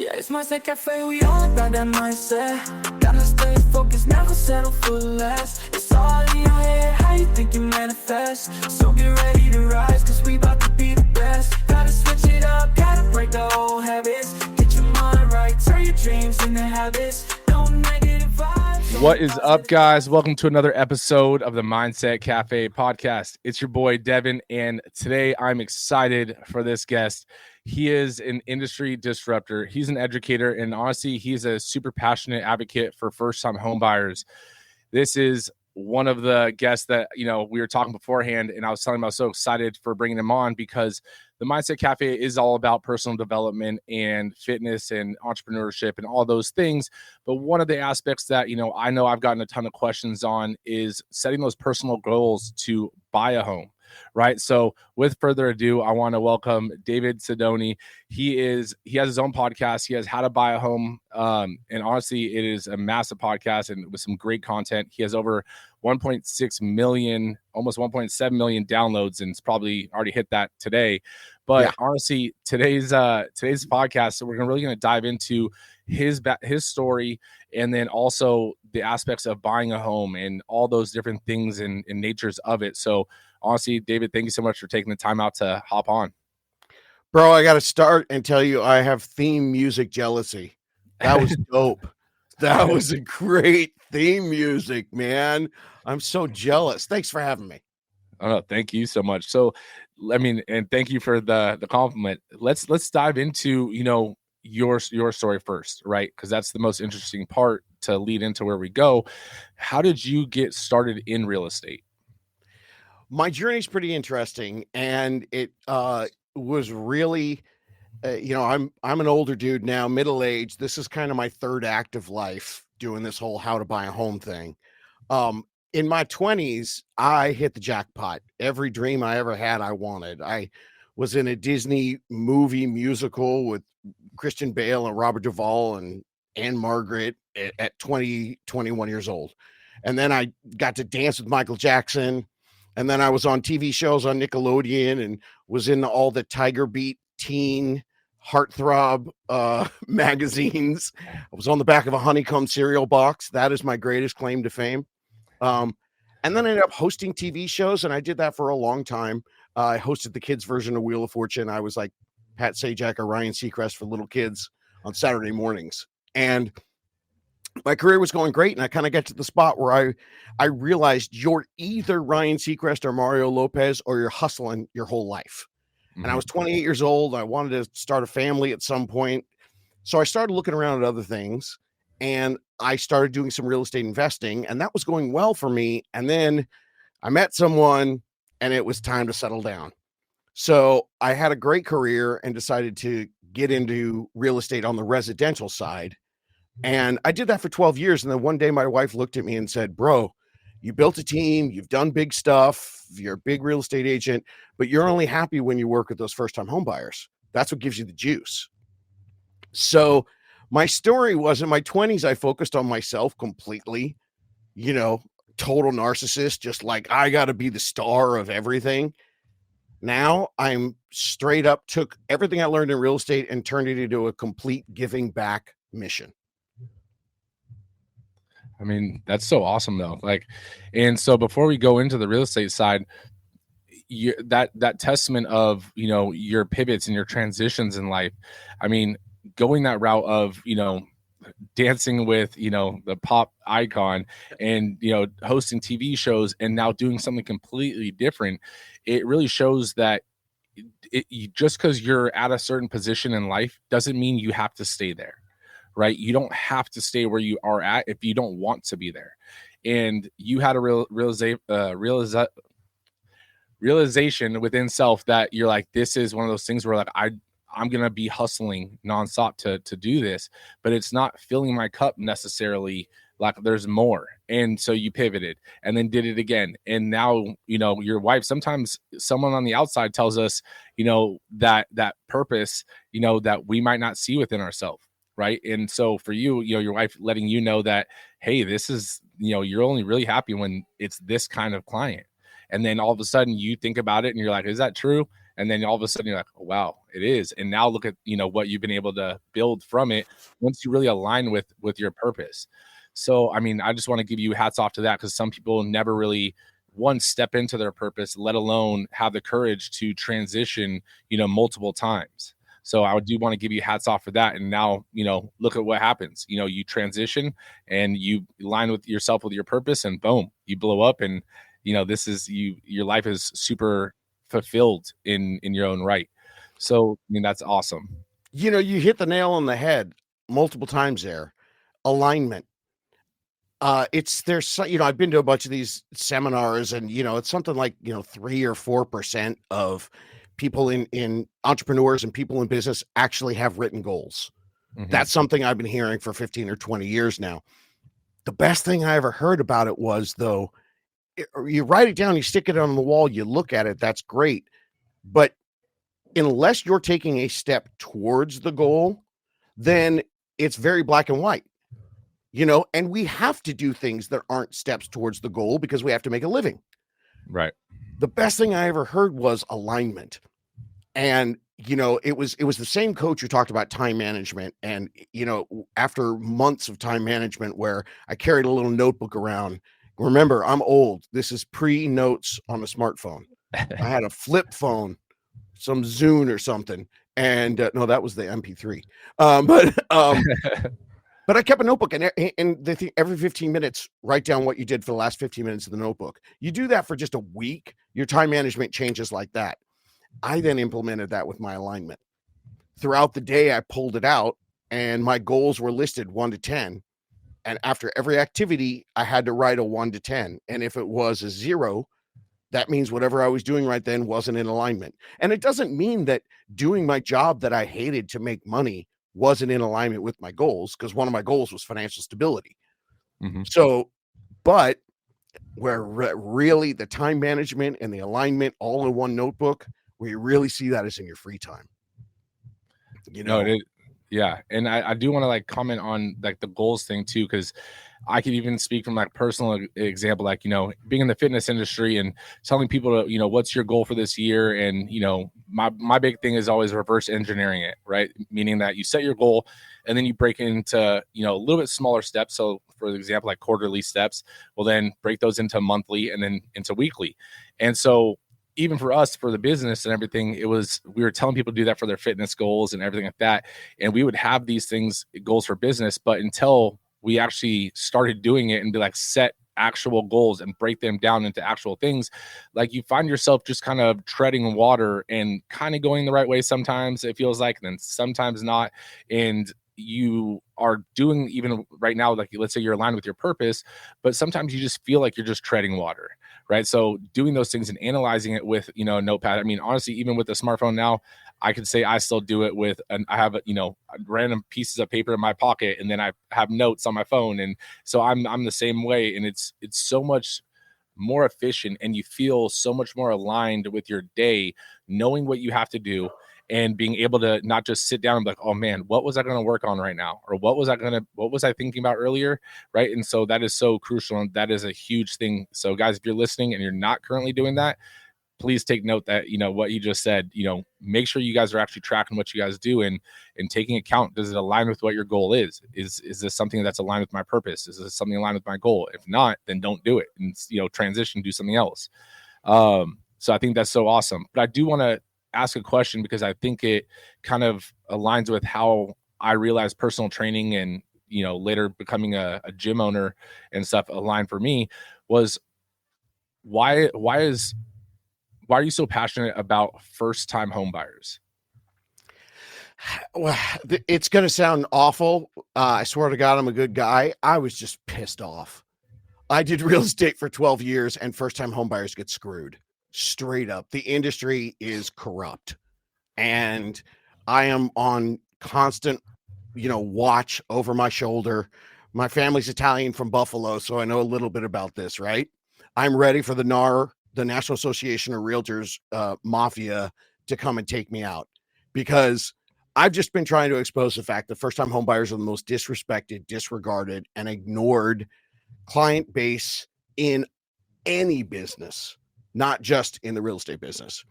Yeah, it's mindset cafe, we all about that mindset. Gotta stay focused, never settle for less. It's all in your head, how you think you manifest. So get ready to rise, cause we about to be the best. Gotta switch it up, gotta break the old habits. Get your mind right, turn your dreams into habits. No negative vibes. What is up, guys? Welcome to another episode of the Mindset Cafe podcast. It's your boy, Devin, and today I'm excited for this guest. He is an industry disruptor. He's an educator, and honestly, he's a super passionate advocate for first-time home buyers. This is one of the guests that, we were talking beforehand, and I was telling him I was so excited for bringing him on because the Mindset Cafe is all about personal development and fitness and entrepreneurship and all those things. But one of the aspects that, I know I've gotten a ton of questions on is setting those personal goals to buy a home, right? So with further ado, I want to welcome David Sidoni. He has his own podcast. He has How to Buy a Home. And honestly, it is a massive podcast and with some great content. He has over 1.6 million, almost 1.7 million downloads, and it's probably already hit that today. But honestly, today's podcast, so we're really going to dive into his story, and then also the aspects of buying a home and all those different things and natures of it. So honestly, David, thank you so much for taking the time out to hop on. Bro, I got to start and tell you, I have theme music jealousy. That was dope. That was a great theme music, man. I'm so jealous. Thanks for having me. Oh, no, thank you so much. So, and thank you for the compliment. Let's dive into, your story first, right? Because that's the most interesting part to lead into where we go. How did you get started in real estate? My journey is pretty interesting, and it was really, I'm an older dude now, middle age. This is kind of my third act of life doing this whole how to buy a home thing. In my 20s, I hit the jackpot. Every dream I ever had, I wanted. I was in a Disney movie musical with Christian Bale and Robert Duvall and Anne Margaret at 21 years old. And then I got to dance with Michael Jackson. And then I was on TV shows on Nickelodeon and was in all the Tiger Beat teen heartthrob magazines. I was on the back of a honeycomb cereal box. That is my greatest claim to fame. And then I ended up hosting TV shows, and I did that for a long time. I hosted the kids' version of Wheel of Fortune. I was like Pat Sajak or Ryan Seacrest for little kids on Saturday mornings. And my career was going great, and I kind of got to the spot where I realized you're either Ryan Seacrest or Mario Lopez, or you're hustling your whole life. Mm-hmm. And I was 28 years old. I wanted to start a family at some point. So I started looking around at other things, and I started doing some real estate investing, and that was going well for me. And then I met someone, and it was time to settle down. So I had a great career and decided to get into real estate on the residential side. And I did that for 12 years. And then one day my wife looked at me and said, bro, you built a team, you've done big stuff, you're a big real estate agent, but you're only happy when you work with those first-time home buyers. That's what gives you the juice. So my story was in my 20s, I focused on myself completely, total narcissist, just like I got to be the star of everything. Now I'm straight up took everything I learned in real estate and turned it into a complete giving back mission. I mean, that's so awesome though. And so before we go into the real estate side, that testament of, your pivots and your transitions in life. I mean, going that route of, dancing with, the pop icon and, hosting TV shows and now doing something completely different. It really shows that just because you're at a certain position in life doesn't mean you have to stay there. Right? You don't have to stay where you are at if you don't want to be there. And you had a realization within self that you're like, this is one of those things where like, I'm going to be hustling nonstop to do this, but it's not filling my cup necessarily. Like there's more. And so you pivoted and then did it again. And now, your wife, sometimes someone on the outside tells us, that purpose, that we might not see within ourselves. Right. And so for you, your wife letting you know that, hey, this is, you're only really happy when it's this kind of client. And then all of a sudden you think about it and you're like, is that true? And then all of a sudden you're like, oh, wow, it is. And now look at, what you've been able to build from it once you really align with your purpose. So, I mean, I just want to give you hats off to that, because some people never really one step into their purpose, let alone have the courage to transition, multiple times. So I do want to give you hats off for that. And now, look at what happens. You transition and you align with yourself with your purpose, and boom, you blow up. And, this is your life is super fulfilled in your own right. So, I mean, that's awesome. You hit the nail on the head multiple times there. Alignment. There's I've been to a bunch of these seminars, and it's something like 3 or 4% of people in entrepreneurs and people in business actually have written goals. Mhm. That's something I've been hearing for 15 or 20 years now. The best thing I ever heard about it was, though, you write it down, you stick it on the wall, you look at it, that's great. But unless you're taking a step towards the goal, then it's very black and white. And we have to do things that aren't steps towards the goal because we have to make a living. Right. The best thing I ever heard was alignment. And, it was the same coach who talked about time management. And, after months of time management where I carried a little notebook around, remember, I'm old. This is pre-notes on a smartphone. I had a flip phone, some Zune or something. And no, that was the MP3. But I kept a notebook, and every 15 minutes, write down what you did for the last 15 minutes of the notebook. You do that for just a week, your time management changes like that. I then implemented that with my alignment. Throughout the day, I pulled it out, and my goals were listed 1 to 10. And after every activity, I had to write a 1 to 10. And if it was a 0, that means whatever I was doing right then wasn't in alignment. And it doesn't mean that doing my job that I hated to make money wasn't in alignment with my goals, because one of my goals was financial stability. Mm-hmm. So, but where really the time management and the alignment all in one notebook, where you really see that is in your free time. No, it is. Yeah. And I do want to like comment on like the goals thing too, because I could even speak from like personal example, like, being in the fitness industry and telling people to, what's your goal for this year? And, my big thing is always reverse engineering it, right? Meaning that you set your goal and then you break into, a little bit smaller steps. So for example, like quarterly steps, well, then break those into monthly and then into weekly. And so even for us, for the business and everything, we were telling people to do that for their fitness goals and everything like that. And we would have these things, goals for business, but until we actually started doing it and be like, set actual goals and break them down into actual things, like you find yourself just kind of treading water and kind of going the right way. Sometimes it feels like, and then sometimes not. And you are doing, even right now, like let's say you're aligned with your purpose, but sometimes you just feel like you're just treading water. Right. So doing those things and analyzing it with, a notepad. I mean, honestly, even with the smartphone now, I could say I still do it with, I have, random pieces of paper in my pocket, and then I have notes on my phone. And so I'm the same way. And it's so much more efficient, and you feel so much more aligned with your day, knowing what you have to do and being able to not just sit down and be like, oh man, what was I going to work on right now? Or what was I thinking about earlier? Right. And so that is so crucial. And that is a huge thing. So guys, if you're listening and you're not currently doing that, please take note that, what you just said, make sure you guys are actually tracking what you guys do and taking account. Does it align with what your goal is? Is this something that's aligned with my purpose? Is this something aligned with my goal? If not, then don't do it and, transition, do something else. So I think that's so awesome. But I do want to ask a question, because I think it kind of aligns with how I realized personal training and, later becoming a gym owner and stuff aligned for me was why are you so passionate about first time home buyers? Well, it's going to sound awful. I swear to God, I'm a good guy. I was just pissed off. I did real estate for 12 years, and first time home buyers get screwed. Straight up. The industry is corrupt, and I am on constant, watch over my shoulder. My family's Italian from Buffalo, so I know a little bit about this, right? I'm ready for the NAR, the National Association of Realtors mafia, to come and take me out, because I've just been trying to expose the fact that first-time home buyers are the most disrespected, disregarded, and ignored client base in any business, not just in the real estate business.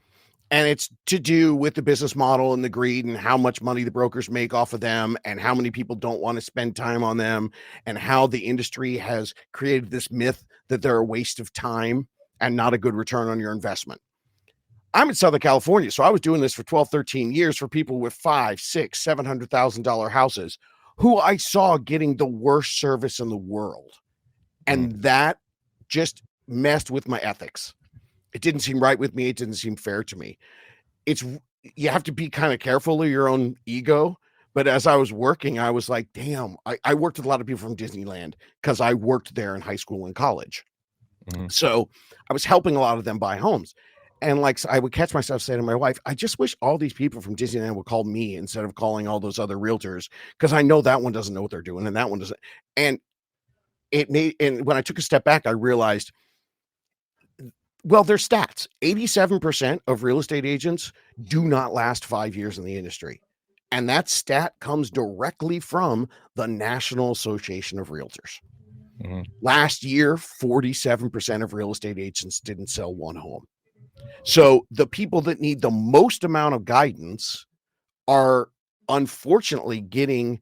And it's to do with the business model and the greed and how much money the brokers make off of them and how many people don't want to spend time on them and how the industry has created this myth that they're a waste of time and not a good return on your investment. I'm in Southern California, so I was doing this for 12, 13 years for people with $500,000, $600,000, $700,000 houses who I saw getting the worst service in the world. And that just messed with my ethics. It didn't seem right with me. It didn't seem fair to me. You have to be kind of careful of your own ego. But as I was working, I was like, damn, I worked with a lot of people from Disneyland because I worked there in high school and college. So I was helping a lot of them buy homes. And like, I would catch myself saying to my wife, I just wish all these people from Disneyland would call me instead of calling all those other realtors, because I know that one doesn't know what they're doing and that one doesn't. And when I took a step back, I realized, well, there's stats. 87% of real estate agents do not last 5 years in the industry. And that stat comes directly from the National Association of Realtors. Last year, 47% of real estate agents didn't sell one home. So the people that need the most amount of guidance are unfortunately getting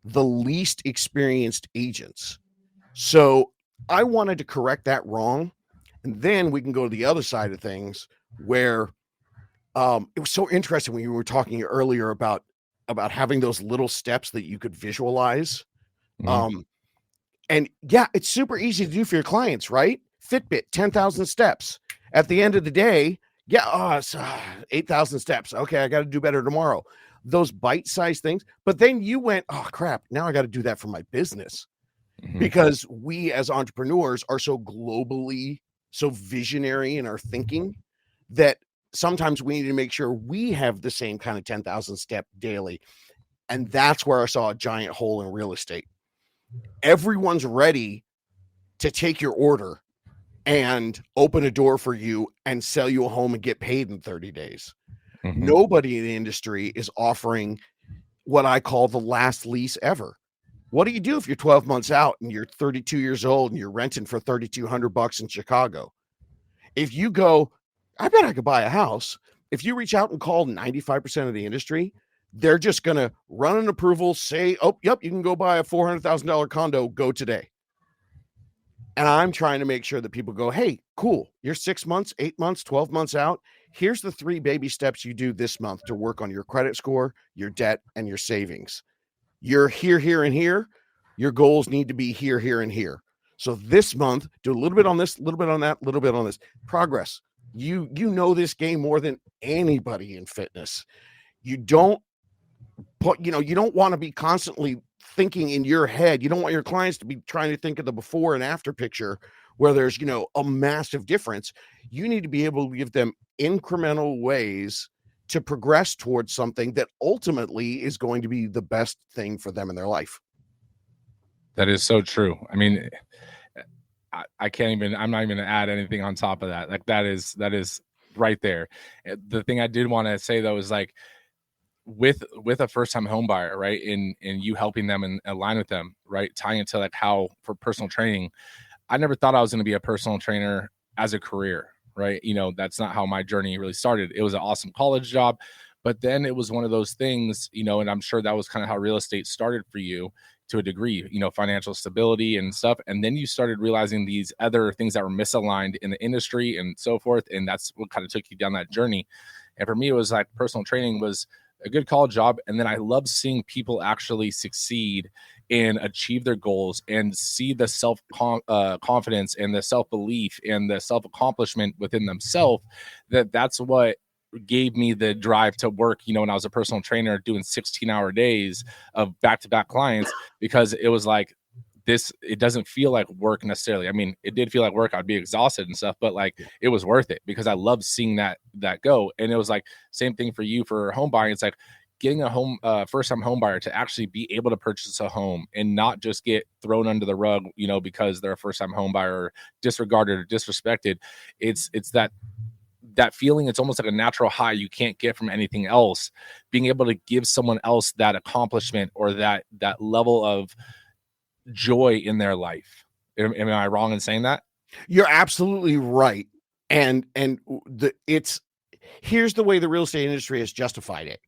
the least experienced agents. So I wanted to correct that wrong. And then we can go to the other side of things where it was so interesting when you were talking earlier about having those little steps that you could visualize. And yeah, it's super easy to do for your clients, right? Fitbit, 10,000 steps. At the end of the day, it's 8,000 steps. Okay, I got to do better tomorrow. Those bite-sized things. But then you went, oh crap, now I got to do that for my business. Because we as entrepreneurs are so globally, so visionary in our thinking that sometimes we need to make sure we have the same kind of 10,000 step daily. And that's where I saw a giant hole in real estate. Everyone's ready to take your order and open a door for you and sell you a home and get paid in 30 days. Nobody in the industry is offering what I call the last lease ever. What do you do if you're 12 months out and you're 32 years old and you're renting for $3,200 in Chicago? If you go, I bet I could buy a house. If you reach out and call 95% of the industry, they're just going to run an approval, say, oh, yep, you can go buy a $400,000 condo, go today. And I'm trying to make sure that people go, hey, cool. You're 6 months, 8 months, 12 months out. Here's the 3 baby steps you do this month to work on your credit score, your debt, and your savings. You're here, here, and here. Your goals need to be here, here, and here. So this month, do a little bit on this, a little bit on that, a little bit on this. Progress. You know this game more than anybody in fitness. You don't want to be constantly thinking in your head. You don't want your clients to be trying to think of the before and after picture where there's, a massive difference. You need to be able to give them incremental ways to progress towards something that ultimately is going to be the best thing for them in their life. That is so true. I mean, I'm not even gonna add anything on top of that. Like that is right there. The thing I did want to say though is like with a first-time home buyer, right? And you helping them and align with them, right? Tying it to like how for personal training, I never thought I was going to be a personal trainer as a career, right? That's not how my journey really started. It was an awesome college job, but then it was one of those things, and I'm sure that was kind of how real estate started for you to a degree, financial stability and stuff. And then you started realizing these other things that were misaligned in the industry and so forth. And that's what kind of took you down that journey. And for me, it was like personal training was a good college job. And then I love seeing people actually succeed and achieve their goals and see the self confidence and the self-belief and the self-accomplishment within themselves. That's what gave me the drive to work, when I was a personal trainer doing 16-hour days of back-to-back clients, because it was like it doesn't feel like work necessarily. I mean, it did feel like work. I'd be exhausted and stuff, but like it was worth it because I loved seeing that go. And it was like same thing for you for home buying. It's like getting a first-time home buyer to actually be able to purchase a home and not just get thrown under the rug, because they're a first-time home buyer, or disregarded or disrespected. It's that feeling. It's almost like a natural high you can't get from anything else. Being able to give someone else that accomplishment or that level of joy in their life. Am I wrong in saying that? You're absolutely right. And here's the way the real estate industry has justified it.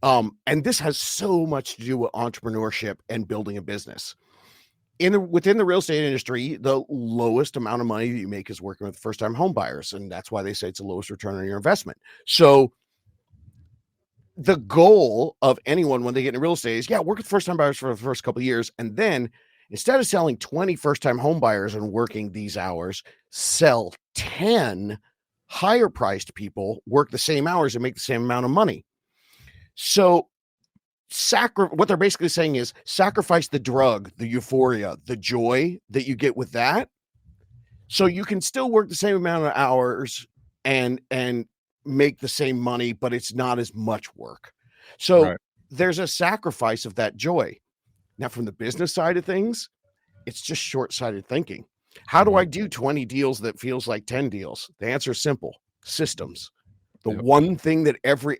And this has so much to do with entrepreneurship and building a business. Within the real estate industry, the lowest amount of money that you make is working with first-time home buyers, and that's why they say it's the lowest return on your investment. So the goal of anyone when they get into real estate is, work with first-time buyers for the first couple of years, and then instead of selling 20 first-time home buyers and working these hours, sell 10 higher-priced people, work the same hours, and make the same amount of money. So what they're basically saying is sacrifice the drug, the euphoria, the joy that you get with that, so you can still work the same amount of hours and make the same money, but it's not as much work. So there's a sacrifice of that joy. Now, from the business side of things, it's just short-sighted thinking. How do I do 20 deals that feels like 10 deals? The answer is simple: systems. The one thing that every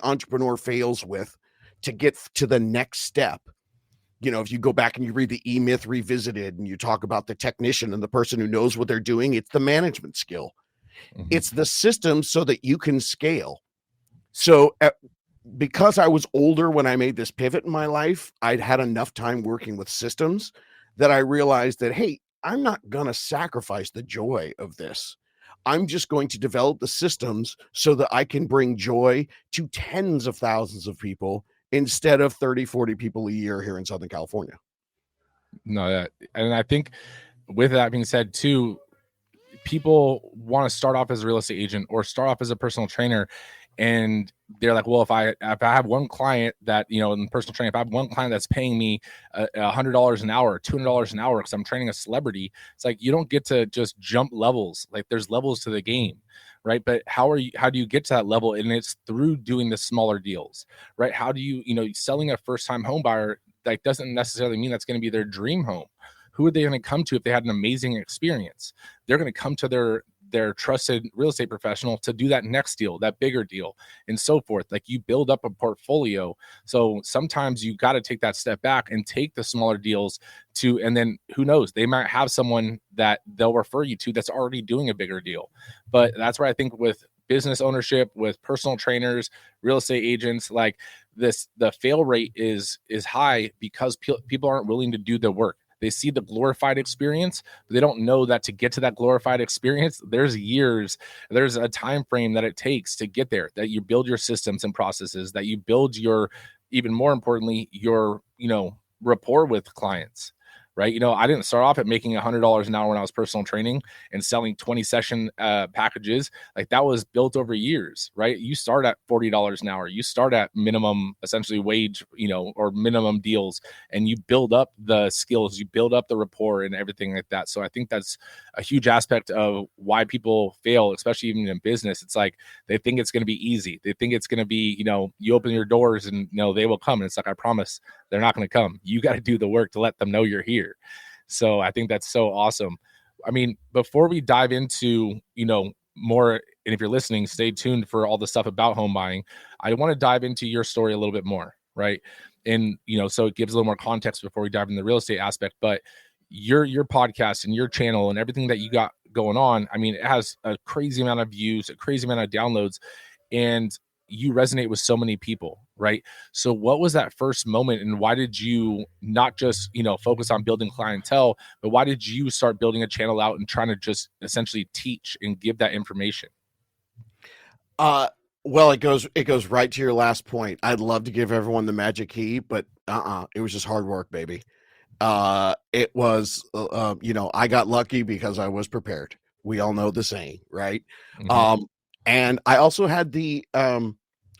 entrepreneur fails with to get to the next step. If you go back and you read the E-Myth Revisited and you talk about the technician and the person who knows what they're doing, it's the management skill. Mm-hmm. It's the system so that you can scale. So because I was older when I made this pivot in my life, I'd had enough time working with systems that I realized that, hey, I'm not going to sacrifice the joy of this. I'm just going to develop the systems so that I can bring joy to tens of thousands of people instead of 30, 40 people a year here in Southern California. No, and I think with that being said too, people want to start off as a real estate agent or start off as a personal trainer, and they're like, well, if I have one client that, in personal training, if I have one client that's paying me $100 an hour, $200 an hour because I'm training a celebrity, it's like you don't get to just jump levels. Like there's levels to the game, right? But how do you get to that level? And it's through doing the smaller deals, right? How do you, selling a first-time home buyer, that doesn't necessarily mean that's going to be their dream home. Who are they going to come to if they had an amazing experience? They're going to come to their trusted real estate professional to do that next deal, that bigger deal, and so forth. Like you build up a portfolio. So sometimes you got to take that step back and take the smaller deals and then who knows, they might have someone that they'll refer you to that's already doing a bigger deal. But that's where I think with business ownership, with personal trainers, real estate agents, like this, the fail rate is high because people aren't willing to do the work. They see the glorified experience, but they don't know that to get to that glorified experience, there's a time frame that it takes to get there, that you build your systems and processes, that you build even more importantly, your, rapport with clients. Right. I didn't start off at making $100 an hour when I was personal training and selling 20 session packages. Like that was built over years, right? You start at $40 an hour. You start at minimum, essentially wage, or minimum deals, and you build up the skills, you build up the rapport and everything like that. So I think that's a huge aspect of why people fail, especially even in business. It's like they think it's going to be easy. They think it's going to be, you open your doors and they will come. And it's like, I promise they're not going to come. You got to do the work to let them know you're here. So I think that's so awesome. I mean, before we dive into, more, and if you're listening, stay tuned for all the stuff about home buying. I want to dive into your story a little bit more, right? And, so it gives a little more context before we dive into the real estate aspect, but your podcast and your channel and everything that you got going on, I mean, it has a crazy amount of views, a crazy amount of downloads, and you resonate with so many people, right? So what was that first moment, and why did you not just, focus on building clientele, but why did you start building a channel out and trying to just essentially teach and give that information? Well, it goes right to your last point. I'd love to give everyone the magic key, but it was just hard work, baby. It was, I got lucky because I was prepared. We all know the saying, right? Mm-hmm. And I also had the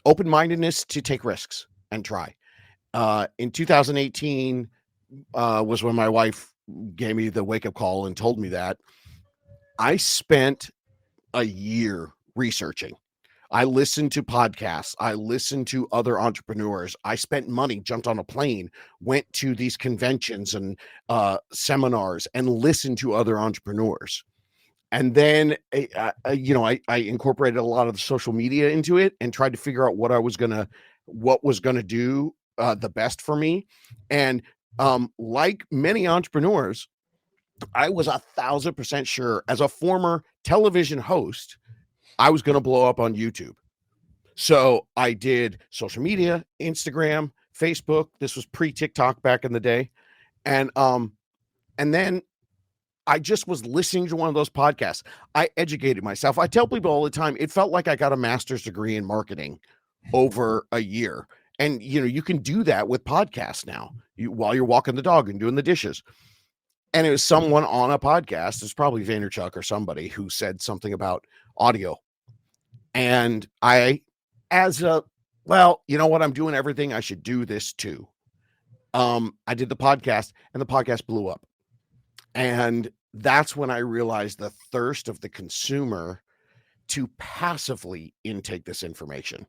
open-mindedness to take risks and try. In 2018 was when my wife gave me the wake-up call and told me that. I spent a year researching. I listened to podcasts. I listened to other entrepreneurs. I spent money, jumped on a plane, went to these conventions and seminars and listened to other entrepreneurs. And then, I incorporated a lot of the social media into it and tried to figure out what was going to do the best for me. And like many entrepreneurs, I was 1,000% sure as a former television host I was going to blow up on YouTube. So I did social media, Instagram, Facebook. This was pre-TikTok back in the day. And then I just was listening to one of those podcasts. I educated myself. I tell people all the time, it felt like I got a master's degree in marketing over a year. And, you can do that with podcasts now while you're walking the dog and doing the dishes. And it was someone on a podcast. It's probably Vaynerchuk or somebody who said something about audio. And you know what? I'm doing everything. I should do this too. I did the podcast and the podcast blew up. And that's when I realized the thirst of the consumer to passively intake this information.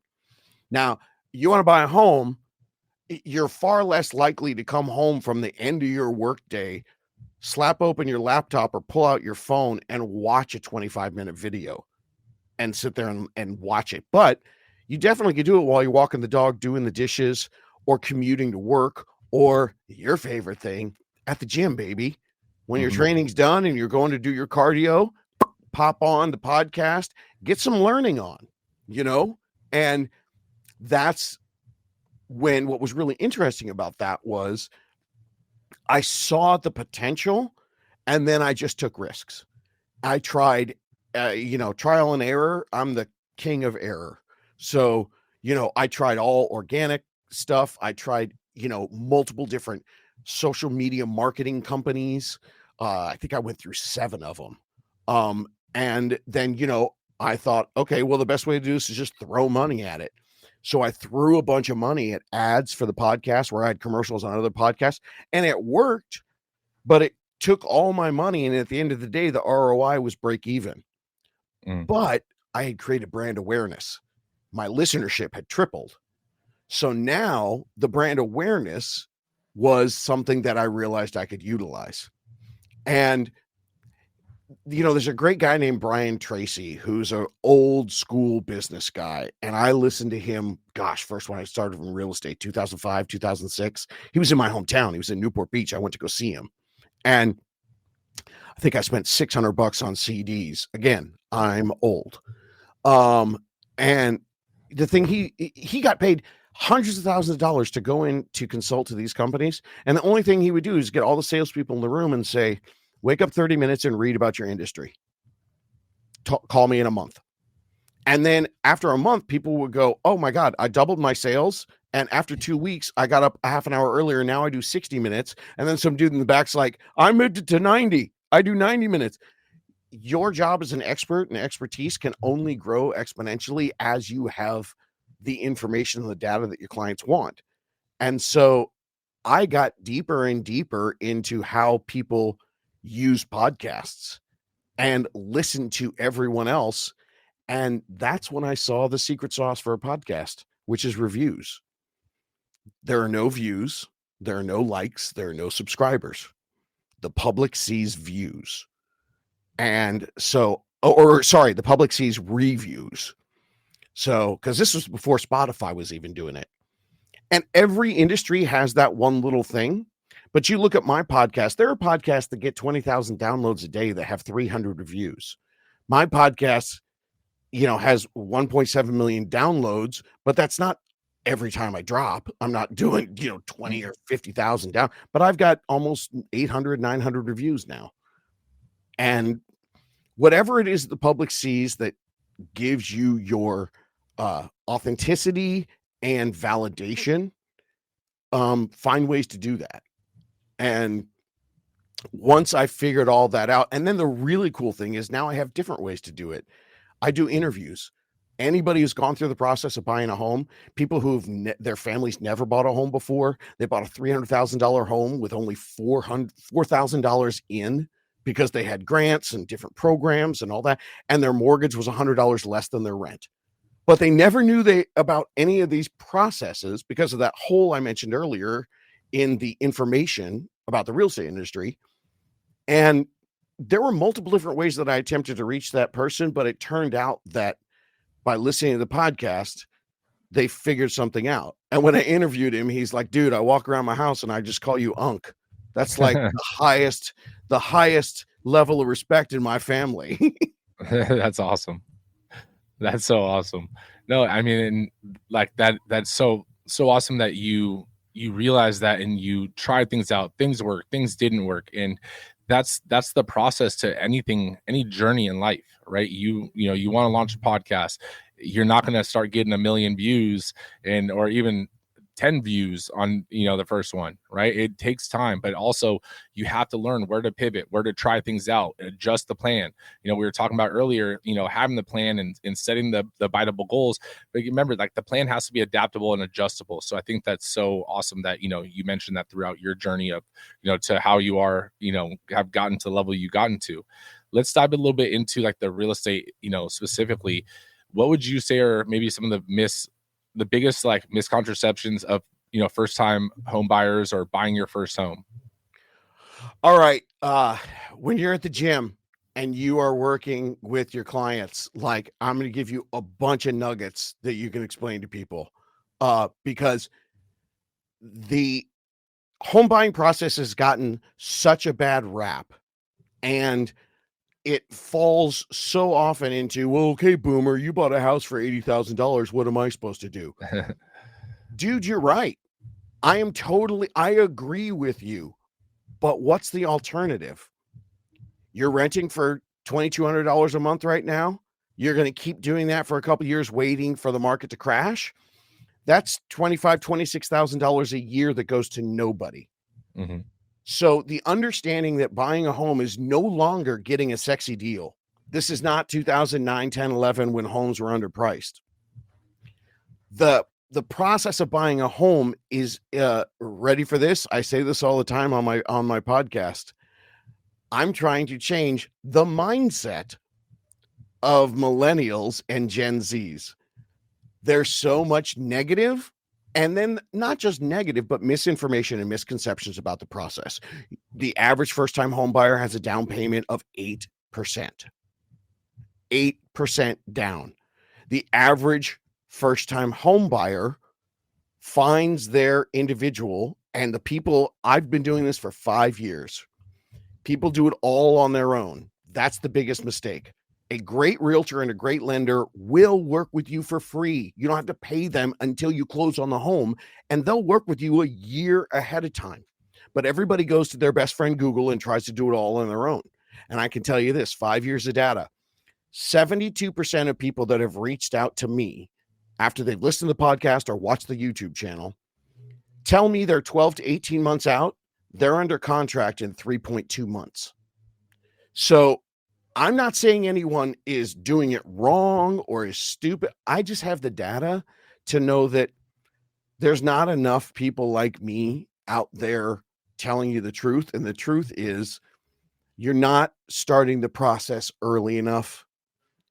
Now, you want to buy a home, you're far less likely to come home from the end of your workday, slap open your laptop or pull out your phone and watch a 25-minute video and sit there and watch it. But you definitely could do it while you're walking the dog, doing the dishes, or commuting to work, or your favorite thing, at the gym, baby. When your training's done and you're going to do your cardio, pop on the podcast, get some learning on, and that's when what was really interesting about that was I saw the potential and then I just took risks. I tried, trial and error. I'm the king of error. So, I tried all organic stuff. I tried, multiple different social media marketing companies. I think I went through 7 of them. And then, I thought, okay, well, the best way to do this is just throw money at it. So I threw a bunch of money at ads for the podcast where I had commercials on other podcasts, and it worked, but it took all my money. And at the end of the day, the ROI was break even. But I had created brand awareness. My listenership had tripled. So now the brand awareness was something that I realized I could utilize. And, there's a great guy named Brian Tracy, who's an old school business guy. And I listened to him, first when I started in real estate, 2005, 2006. He was in my hometown. He was in Newport Beach. I went to go see him. And I think I spent $600 on CDs. Again, I'm old. And the thing, he got paid hundreds of thousands of dollars to go in to consult to these companies. And the only thing he would do is get all the salespeople in the room and say, wake up 30 minutes and read about your industry. Call me in a month. And then after a month, people would go, oh my God, I doubled my sales. And after 2 weeks, I got up a half an hour earlier. Now I do 60 minutes. And then some dude in the back's like, I moved it to 90. I do 90 minutes. Your job as an expert and expertise can only grow exponentially as you have the information and the data that your clients want. And so I got deeper and deeper into how people use podcasts and listen to everyone else. And that's when I saw the secret sauce for a podcast, which is reviews. There are no views. There are no likes. There are no subscribers. The public sees views. And so, the public sees reviews. So, because this was before Spotify was even doing it. And every industry has that one little thing. But you look at my podcast, there are podcasts that get 20,000 downloads a day that have 300 reviews. My podcast, has 1.7 million downloads, but that's not every time I drop. I'm not doing, 20 or 50,000 down, but I've got almost 800, 900 reviews now. And whatever it is the public sees that gives you your authenticity and validation, find ways to do that. And once I figured all that out, and then the really cool thing is now I have different ways to do it. I do interviews. Anybody who's gone through the process of buying a home, people who've their families never bought a home before, they bought a $300,000 home with only $4,000 in because they had grants and different programs and all that, and their mortgage was $100 less than their rent. But they never knew about any of these processes because of that hole I mentioned earlier in the information about the real estate industry. And there were multiple different ways that I attempted to reach that person, but it turned out that by listening to the podcast, they figured something out. And when I interviewed him, he's like, dude, I walk around my house and I just call you Unc. That's like the highest level of respect in my family. That's awesome. That's so awesome. No, I mean, and like that's so awesome that you realize that and you tried things out. Things work, things didn't work. And that's the process to anything, any journey in life, right? You know, you want to launch a podcast. You're not going to start getting a million views and or even 10 views on, you know, the first one, right? It takes time, but also you have to learn where to pivot, where to try things out, adjust the plan. You know, we were talking about earlier, you know, having the plan and setting the biteable goals. But you remember, like, the plan has to be adaptable and adjustable. So I think that's so awesome that, you know, you mentioned that throughout your journey of, you know, to how you are, you know, have gotten to the level you gotten to. Let's dive a little bit into like the real estate, you know, specifically. What would you say are maybe some of the biggest like misconceptions of, you know, first time home buyers or buying your first home? All right. When you're at the gym and you are working with your clients, like, I'm going to give you a bunch of nuggets that you can explain to people, because the home buying process has gotten such a bad rap, and it falls so often into, well, okay, boomer, you bought a house for $80,000. What am I supposed to do? Dude, you're right. I agree with you. But what's the alternative? You're renting for $2,200 a month right now. You're going to keep doing that for a couple of years, waiting for the market to crash. That's $25,000, $26,000 a year that goes to nobody. Mm-hmm. So the understanding that buying a home is no longer getting a sexy deal. This is not 2009, 10, 11 when homes were underpriced. The process of buying a home is ready for this. I say this all the time on my podcast. I'm trying to change the mindset of millennials and Gen Zs. There's so much negative, and then not just negative, but misinformation and misconceptions about the process. The average first-time home buyer has a down payment of 8%. 8% down. The average first-time home buyer finds their individual, and the people, I've been doing this for 5 years. People do it all on their own. That's the biggest mistake. A great realtor and a great lender will work with you for free. You don't have to pay them until you close on the home, and they'll work with you a year ahead of time. But everybody goes to their best friend Google and tries to do it all on their own. And I can tell you this, 5 years of data, 72% of people that have reached out to me after they've listened to the podcast or watched the YouTube channel tell me they're 12 to 18 months out. They're under contract in 3.2 months. So I'm not saying anyone is doing it wrong or is stupid. I just have the data to know that there's not enough people like me out there telling you the truth. And the truth is, you're not starting the process early enough.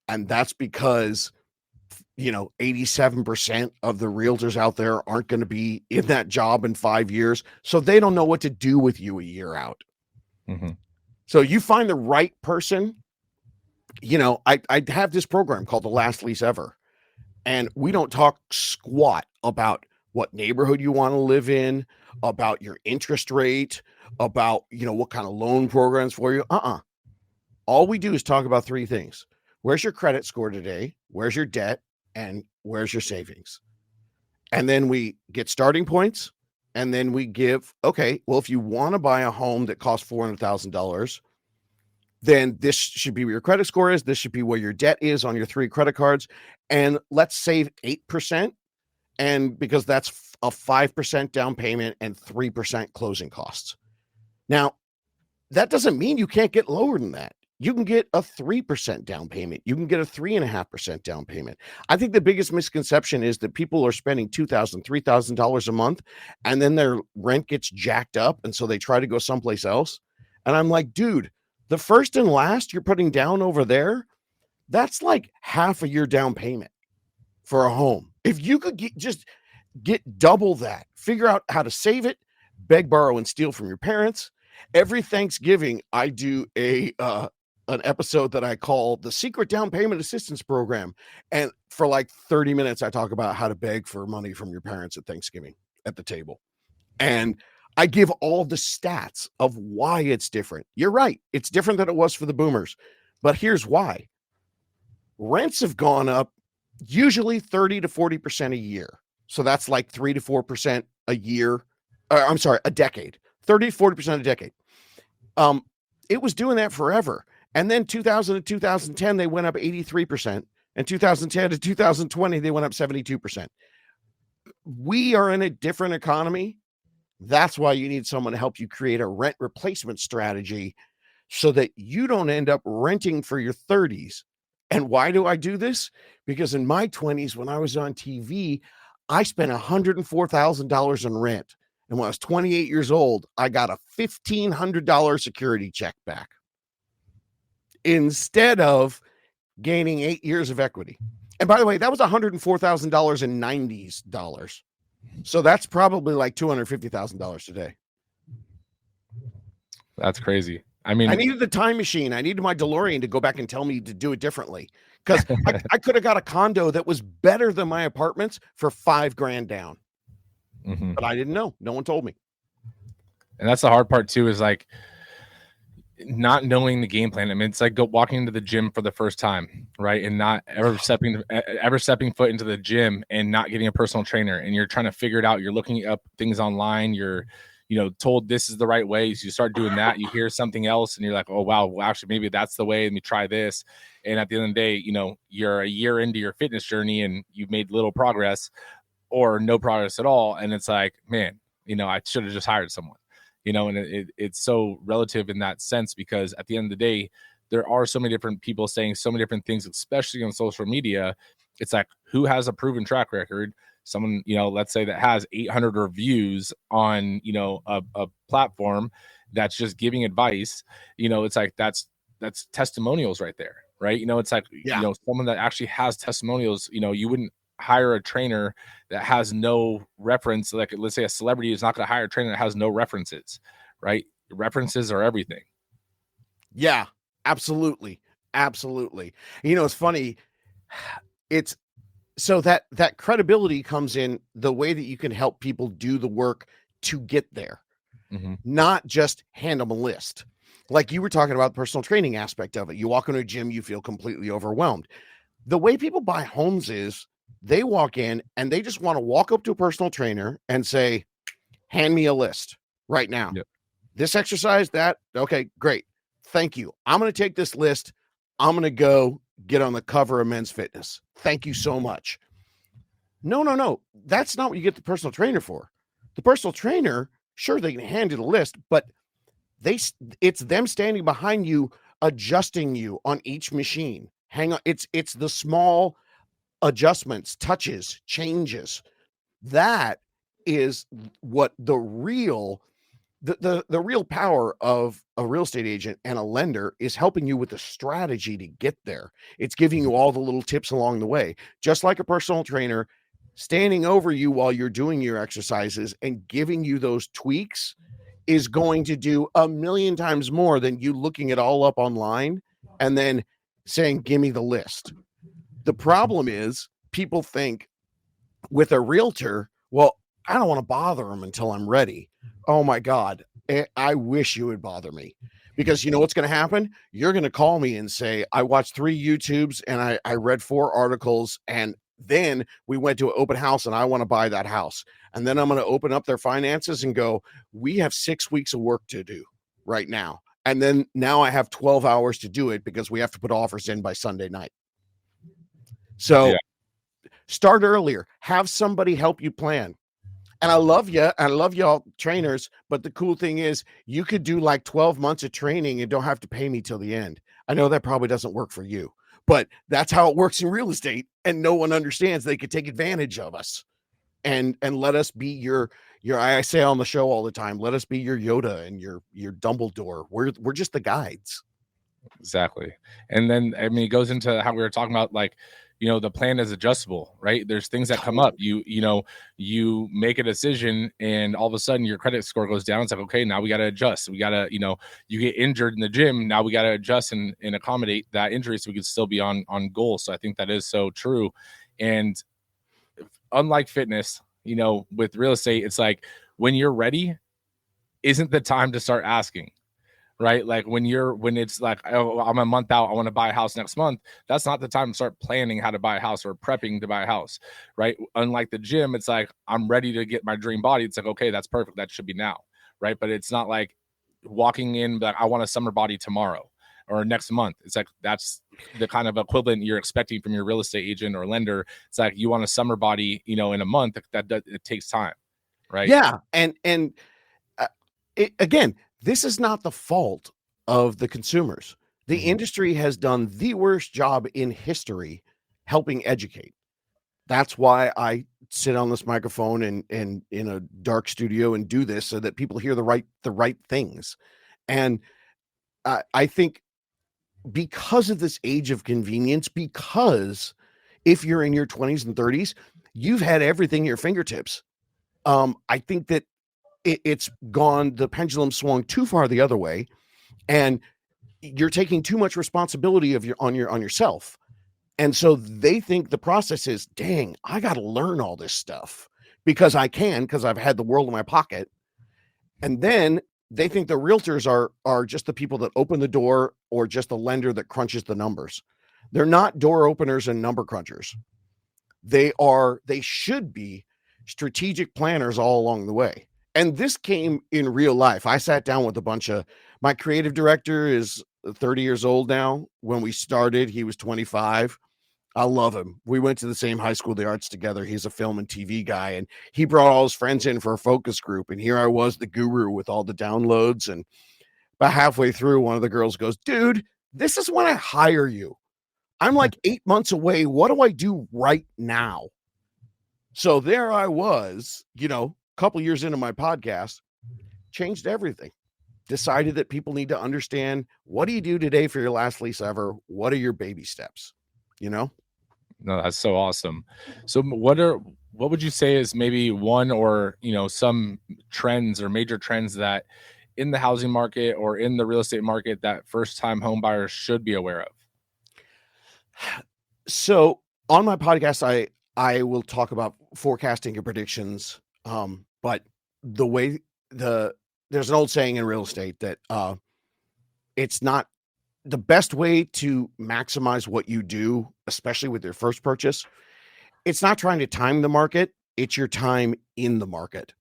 And that's because, 87% of the realtors out there aren't going to be in that job in 5 years. So they don't know what to do with you a year out. Mm-hmm. So you find the right person. I have this program called The Last Lease Ever, and we don't talk squat about what neighborhood you want to live in, about your interest rate, about, what kind of loan programs for you. All we do is talk about three things. Where's your credit score today? Where's your debt? And where's your savings? And then we get starting points. And then we give, okay, well, if you want to buy a home that costs $400,000, then this should be where your credit score is. This should be where your debt is on your 3 credit cards. And let's save 8%. And because that's a 5% down payment and 3% closing costs. Now, that doesn't mean you can't get lower than that. You can get a 3% down payment. You can get a 3.5% down payment. I think the biggest misconception is that people are spending $2,000, $3,000 a month, and then their rent gets jacked up. And so they try to go someplace else. And I'm like, dude, the first and last you're putting down over there, that's like half of your down payment for a home. If you could get double that, figure out how to save it, beg, borrow, and steal from your parents. Every Thanksgiving, I do an episode that I call the Secret Down Payment Assistance Program. And for like 30 minutes, I talk about how to beg for money from your parents at Thanksgiving at the table. And I give all the stats of why it's different. You're right. It's different than it was for the boomers. But here's why. Rents have gone up Usually 30 to 40% a year. So that's like 3 to 4% a year. I'm sorry, a decade. 30 to 40% a decade. It was doing that forever. And then 2000 to 2010, they went up 83%. And 2010 to 2020, they went up 72%. We are in a different economy. That's why you need someone to help you create a rent replacement strategy so that you don't end up renting for your 30s. And why do I do this? Because in my 20s, when I was on TV, I spent $104,000 in rent. And when I was 28 years old, I got a $1,500 security check back instead of gaining 8 years of equity. And by the way, that was $104,000 in 90s dollars. So that's probably like $250,000 today. That's crazy. I mean, I needed the time machine. I needed my DeLorean to go back and tell me to do it differently. Because I could have got a condo that was better than my apartments for $5,000 down. But I didn't know. No one told me. And that's the hard part too, is like not knowing the game plan. I mean, it's like walking into the gym for the first time, right? And not ever stepping foot into the gym and not getting a personal trainer. And you're trying to figure it out. You're looking up things online. You're, told this is the right way. So you start doing that. You hear something else and you're like, oh, wow, well, actually, maybe that's the way. Let me try this. And at the end of the day, you're a year into your fitness journey and you've made little progress or no progress at all. And it's like, man, I should have just hired someone. And it's so relative in that sense, because at the end of the day, there are so many different people saying so many different things, especially on social media. It's like, who has a proven track record? Someone, let's say that has 800 reviews on, a platform that's just giving advice. It's like, that's testimonials right there. Right. It's like, someone that actually has testimonials, you wouldn't hire a trainer that has no reference. Like, let's say a celebrity is not going to hire a trainer that has no references, right? References are everything. Yeah, absolutely. It's funny. It's so that credibility comes in the way that you can help people do the work to get there, not just hand them a list. Like you were talking about the personal training aspect of it. You walk into a gym, you feel completely overwhelmed. The way people buy homes is they walk in and they just want to walk up to a personal trainer and say, hand me a list right now. Yep. This exercise, that. Okay, great. Thank you. I'm going to take this list. I'm going to go get on the cover of Men's Fitness. Thank you so much. No. That's not what you get the personal trainer for. The personal trainer, sure, they can hand you the list, but it's them standing behind you, adjusting you on each machine. Hang on. It's the small adjustments, touches, changes. That is what the real power of a real estate agent and a lender is, helping you with the strategy to get there. It's giving you all the little tips along the way, just like a personal trainer standing over you while you're doing your exercises and giving you those tweaks is going to do 1,000,000 times more than you looking it all up online and then saying, give me the list. The problem is people think with a realtor, well, I don't want to bother them until I'm ready. Oh my God. I wish you would bother me, because you know what's going to happen? You're going to call me and say, I watched 3 YouTubes and I read 4 articles, and then we went to an open house and I want to buy that house. And then I'm going to open up their finances and go, we have 6 weeks of work to do right now. And then now I have 12 hours to do it because we have to put offers in by Sunday night. So start earlier, have somebody help you plan. And I love you. I love y'all trainers. But the cool thing is you could do like 12 months of training and don't have to pay me till the end. I know that probably doesn't work for you, but that's how it works in real estate. And no one understands they could take advantage of us and let us be your, I say on the show all the time, let us be your Yoda and your Dumbledore. We're just the guides. Exactly. And then, I mean, it goes into how we were talking about, like, the plan is adjustable, right? There's things that come up. You make a decision and all of a sudden your credit score goes down. It's like, okay, now we got to adjust. We got to, you get injured in the gym. Now we got to adjust and accommodate that injury so we can still be on goal. So I think that is so true. And unlike fitness, with real estate, it's like when you're ready isn't the time to start asking, right? Like when it's like, oh, I'm a month out, I want to buy a house next month. That's not the time to start planning how to buy a house or prepping to buy a house, right? Unlike the gym, it's like, I'm ready to get my dream body. It's like, okay, that's perfect. That should be now, right? But it's not like walking in like, I want a summer body tomorrow or next month. It's like, that's the kind of equivalent you're expecting from your real estate agent or lender. It's like, you want a summer body, in a month. It takes time, right? Yeah. And again, this is not the fault of the consumers. The industry has done the worst job in history helping educate. That's why I sit on this microphone and in a dark studio and do this so that people hear the right things. And I think because of this age of convenience, because if you're in your 20s and 30s, you've had everything at your fingertips. I think that it's gone, the pendulum swung too far the other way, and you're taking too much responsibility on yourself. And so they think the process is, dang, I got to learn all this stuff because I've had the world in my pocket. And then they think the realtors are just the people that open the door or just the lender that crunches the numbers. They're not door openers and number crunchers. They should be strategic planners all along the way. And this came in real life. I sat down with my creative director is 30 years old now. When we started, he was 25. I love him. We went to the same high school of the arts together. He's a film and TV guy, and he brought all his friends in for a focus group. And here I was, the guru with all the downloads. And about halfway through, one of the girls goes, "Dude, this is when I hire you. I'm like 8 months away. What do I do right now?" So there I was, a couple years into my podcast, changed everything. Decided that people need to understand, what do you do today for your last lease ever? What are your baby steps? No, that's so awesome. So what would you say is maybe one or, some trends or major trends that in the housing market or in the real estate market that first time home buyers should be aware of? So on my podcast, I will talk about forecasting and predictions. But there's an old saying in real estate that it's not the best way to maximize what you do, especially with your first purchase. It's not trying to time the market. It's your time in the market,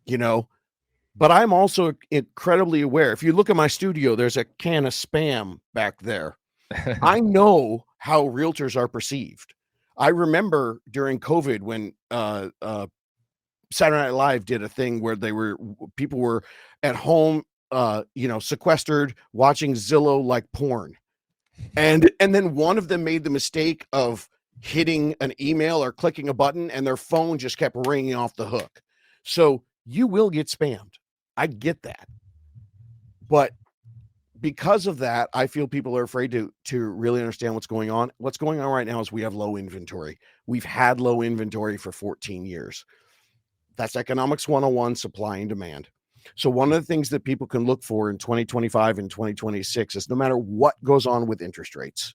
but I'm also incredibly aware. If you look at my studio, there's a can of Spam back there. I know how realtors are perceived. I remember during COVID when Saturday Night Live did a thing where people were at home, sequestered, watching Zillow like porn. And then one of them made the mistake of hitting an email or clicking a button, and their phone just kept ringing off the hook. So you will get spammed. I get that. But because of that, I feel people are afraid to really understand what's going on. What's going on right now is we have low inventory. We've had low inventory for 14 years. That's economics 101, supply and demand. So one of the things that people can look for in 2025 and 2026 is no matter what goes on with interest rates.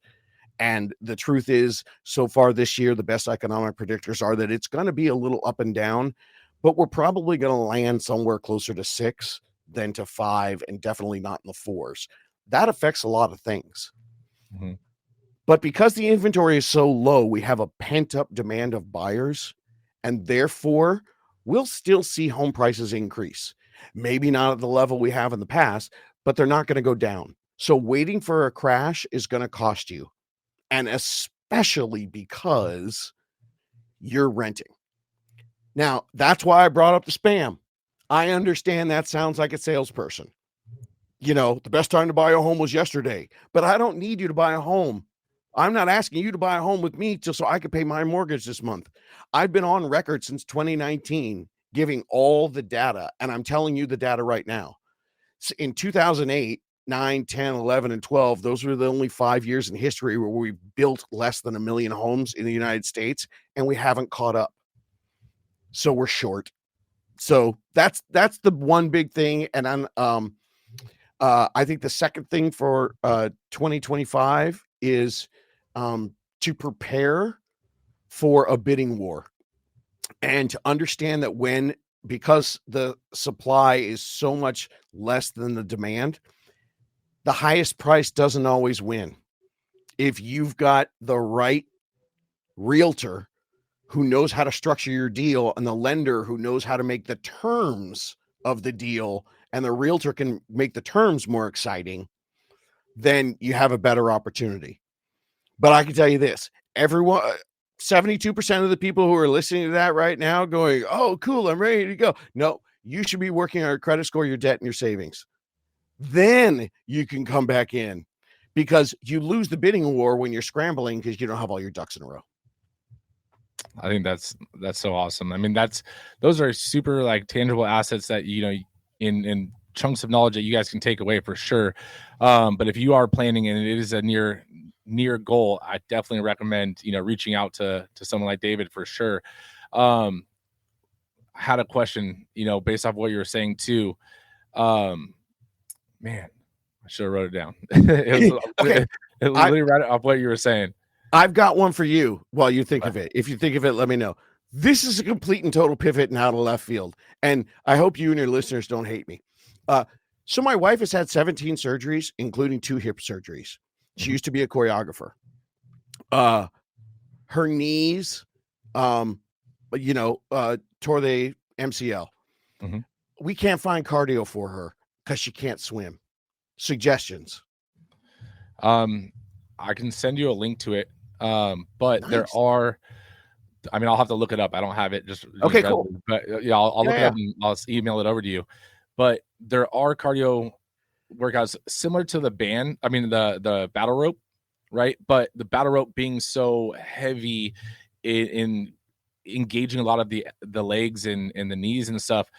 And the truth is, so far this year, the best economic predictors are that it's going to be a little up and down, but we're probably going to land somewhere closer to 6 than to 5, and definitely not in the 4s. That affects a lot of things. Mm-hmm. But because the inventory is so low, we have a pent-up demand of buyers, and therefore we'll still see home prices increase. Maybe not at the level we have in the past, but they're not going to go down. So waiting for a crash is going to cost you. And especially because you're renting. Now, that's why I brought up the spam. I understand that sounds like a salesperson. The best time to buy a home was yesterday, but I don't need you to buy a home. I'm not asking you to buy a home with me just so I can pay my mortgage this month. I've been on record since 2019 giving all the data, and I'm telling you the data right now. In 2008, 9, 10, 11, and 12, those were the only 5 years in history where we built less than 1 million homes in the United States, and we haven't caught up. So we're short. So that's the one big thing. And I think the second thing for 2025 is to prepare for a bidding war and to understand that because the supply is so much less than the demand, the highest price doesn't always win. If you've got the right realtor who knows how to structure your deal and the lender who knows how to make the terms of the deal, and the realtor can make the terms more exciting, then you have a better opportunity. But I can tell you this, everyone, 72% of the people who are listening to that right now going, oh, cool, I'm ready to go. No, you should be working on your credit score, your debt, and your savings. Then you can come back in, because you lose the bidding war when you're scrambling because you don't have all your ducks in a row. I think that's so awesome. I mean, those are super like tangible assets that, you know, in chunks of knowledge that you guys can take away for sure. But if you are planning and it is a near goal, I definitely recommend, you know, reaching out to someone like David for sure. I had a question, you know, based off what you were saying too. Man, I should have wrote it down. It was Okay. it was literally right off what you were saying. I've got one for you while you think of it. If you think of it, let me know. This is a complete and total pivot and out of left field. And I hope you and your listeners don't hate me. So my wife has had 17 surgeries, including 2 hip surgeries. She used to be a choreographer. Her knees, tore the MCL. Mhm. We can't find cardio for her because she can't swim. Suggestions? I can send you a link to it. But there Nice. are, I mean, I'll have to look it up. I don't have it just Okay, readily, cool. but yeah, I'll look it up and I'll email it over to you. But there are cardio workouts similar to the band. I mean, the battle rope, right? But the battle rope being so heavy in engaging a lot of the legs and the knees and stuff,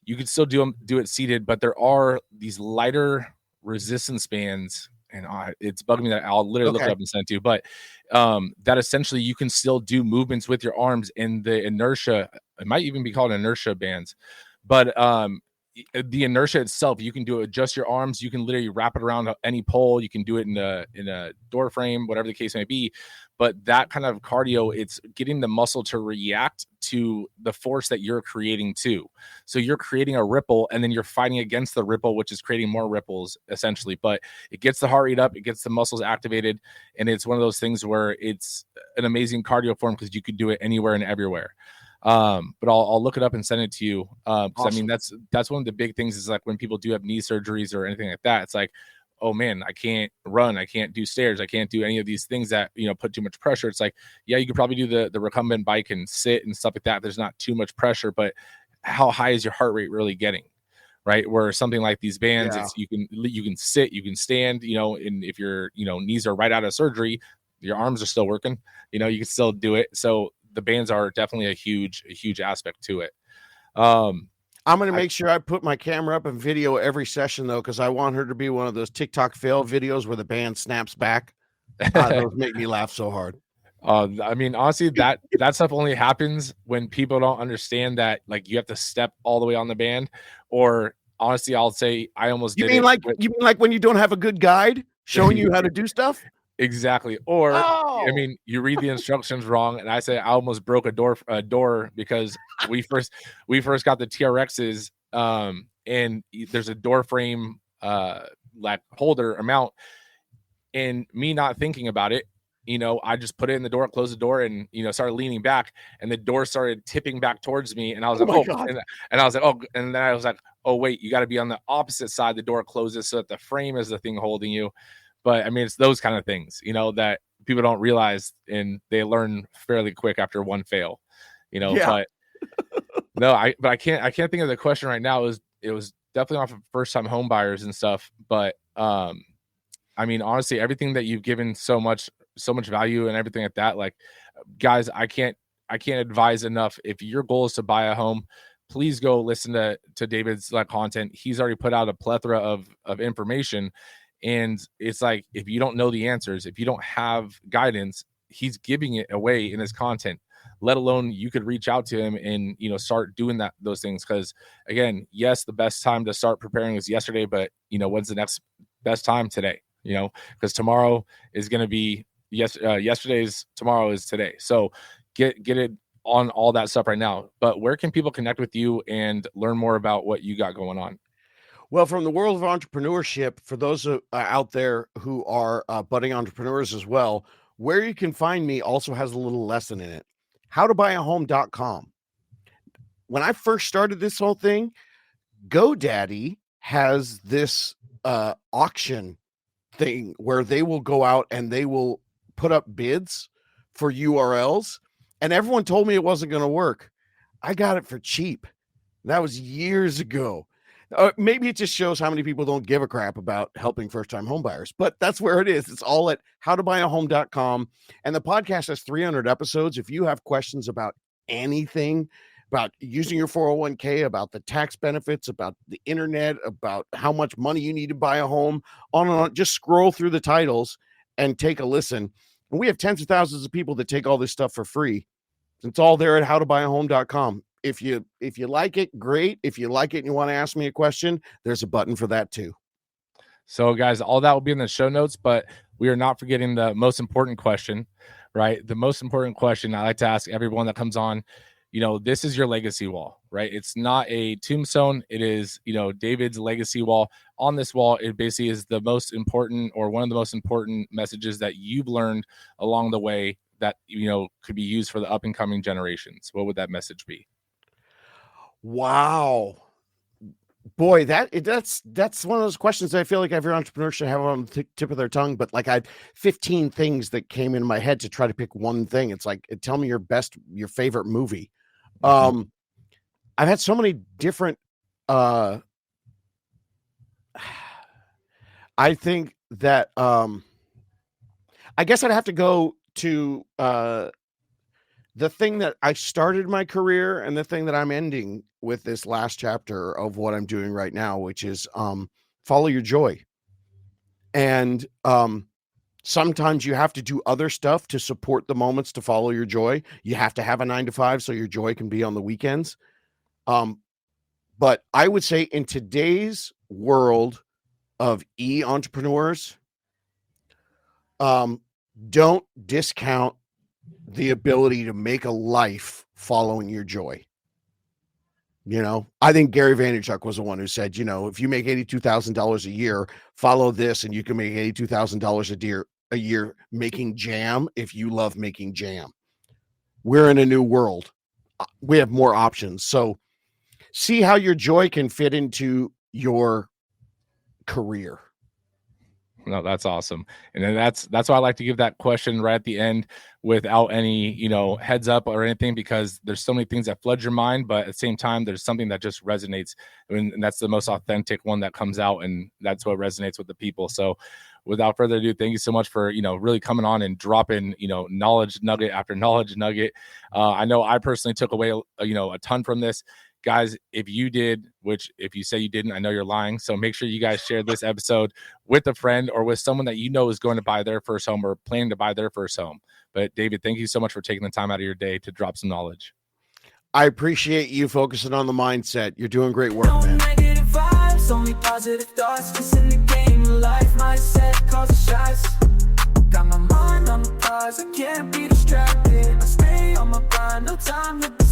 you could still do it seated. But there are these lighter resistance bands, and it's bugging me that I'll literally look it up and send it to you. But that essentially you can still do movements with your arms, and the inertia, it might even be called inertia bands, but the inertia itself, you can do it, adjust your arms, you can literally wrap it around any pole, you can do it in a door frame, whatever the case may be. But that kind of cardio, it's getting the muscle to react to the force that you're creating too. So you're creating a ripple and then you're fighting against the ripple, which is creating more ripples essentially. But it gets the heart rate up, it gets the muscles activated, and it's one of those things where it's an amazing cardio form because you could do it anywhere and everywhere. But I'll look it up and send it to you. Because Awesome. I mean, that's one of the big things is like when people do have knee surgeries or anything like that, it's like, oh man, I can't run, I can't do stairs, I can't do any of these things that, you know, put too much pressure. It's like, yeah, you could probably do the recumbent bike and sit and stuff like that. There's not too much pressure, but how high is your heart rate really getting? Right? Where something like these bands, it's you can sit, you can stand, you know, and if your, you know, knees are right out of surgery, your arms are still working, you know, you can still do it. So the bands are definitely a huge aspect to it. I'm going to make sure I put my camera up and video every session though, because I want her to be one of those TikTok fail videos where the band snaps back. Those make me laugh so hard. I mean, honestly, that stuff only happens when people don't understand that, like, you have to step all the way on the band. Or honestly, I'll say I almost You did mean it. you mean like when you don't have a good guide showing you how to do stuff? Exactly. Or I Oh, mean, you read the instructions wrong, and I say I almost broke a door because we first got the TRXs, and there's a door frame like holder mount, and me not thinking about it, you know, I just put it in the door, closed the door, and, you know, started leaning back, and the door started tipping back towards me, and I was oh like, my oh, God. and I was like, oh, and then I was like, oh wait, you got to be on the opposite side. The door closes so that the frame is the thing holding you. But I mean, it's those kind of things, you know, that people don't realize, and they learn fairly quick after one fail, you know. Yeah. But no, I can't think of the question right now. It was definitely off of first time home buyers and stuff. But I mean, honestly, everything that you've given so much value and everything like that, like, guys, I can't advise enough. If your goal is to buy a home, please go listen to David's like content. He's already put out a plethora of information. And it's like, if you don't know the answers, if you don't have guidance, he's giving it away in his content, let alone you could reach out to him and, you know, start doing those things. Because again, yes, the best time to start preparing was yesterday, but, you know, when's the next best time? Today, you know, because tomorrow is going to be yesterday's tomorrow is today. So get it on all that stuff right now. But where can people connect with you and learn more about what you got going on? Well, from the world of entrepreneurship, for those out there who are budding entrepreneurs as well, where you can find me also has a little lesson in it. Howtobuyahome.com. When I first started this whole thing, GoDaddy has this auction thing where they will go out and they will put up bids for URLs, and everyone told me it wasn't going to work. I got it for cheap. That was years ago. Maybe it just shows how many people don't give a crap about helping first-time homebuyers, but that's where it is. It's all at howtobuyahome.com, and the podcast has 300 episodes. If you have questions about anything, about using your 401k, about the tax benefits, about the internet, about how much money you need to buy a home, on and on, just scroll through the titles and take a listen. And we have tens of thousands of people that take all this stuff for free. It's all there at howtobuyahome.com. If you like it, great. If you like it and you want to ask me a question, there's a button for that too. So guys, all that will be in the show notes, but we are not forgetting the most important question, right? The most important question I like to ask everyone that comes on. This is your legacy wall, right? It's not a tombstone. It is, David's legacy wall. On this wall, it basically is the most important, or one of the most important messages that you've learned along the way that, could be used for the up and coming generations. What would that message be? Wow. Boy, that's one of those questions that I feel like every entrepreneur should have on the tip of their tongue. But like, I had 15 things that came into my head to try to pick one thing. It's like, tell me your favorite movie. I've had so many different, I think that, I guess I'd have to go to, the thing that I started my career and the thing that I'm ending with this last chapter of what I'm doing right now, which is, follow your joy. And, sometimes you have to do other stuff to support the moments to follow your joy. You have to have a 9 to 5 so your joy can be on the weekends. But I would say in today's world of entrepreneurs, don't discount the ability to make a life following your joy. I think Gary Vaynerchuk was the one who said, if you make $82,000 a year, follow this and you can make $82,000 a year making jam if you love making jam. We're in a new world. We have more options. So see how your joy can fit into your career. No, that's awesome. And then that's why I like to give that question right at the end without any, heads up or anything, because there's so many things that flood your mind, but at the same time, there's something that just resonates. And that's the most authentic one that comes out, and that's what resonates with the people. So without further ado, thank you so much for, really coming on and dropping, knowledge nugget after knowledge nugget. I know I personally took away, a ton from this. Guys, if you did, which if you say you didn't, I know you're lying. So make sure you guys share this episode with a friend or with someone that is going to buy their first home or planning to buy their first home. But David, thank you so much for taking the time out of your day to drop some knowledge. I appreciate you focusing on the mindset. You're doing great work, man. Negative vibes, only positive thoughts. Cause in the game of life, mindset causes shots. Got my mind on the prize, I can't be distracted. I stay on my grind, no time to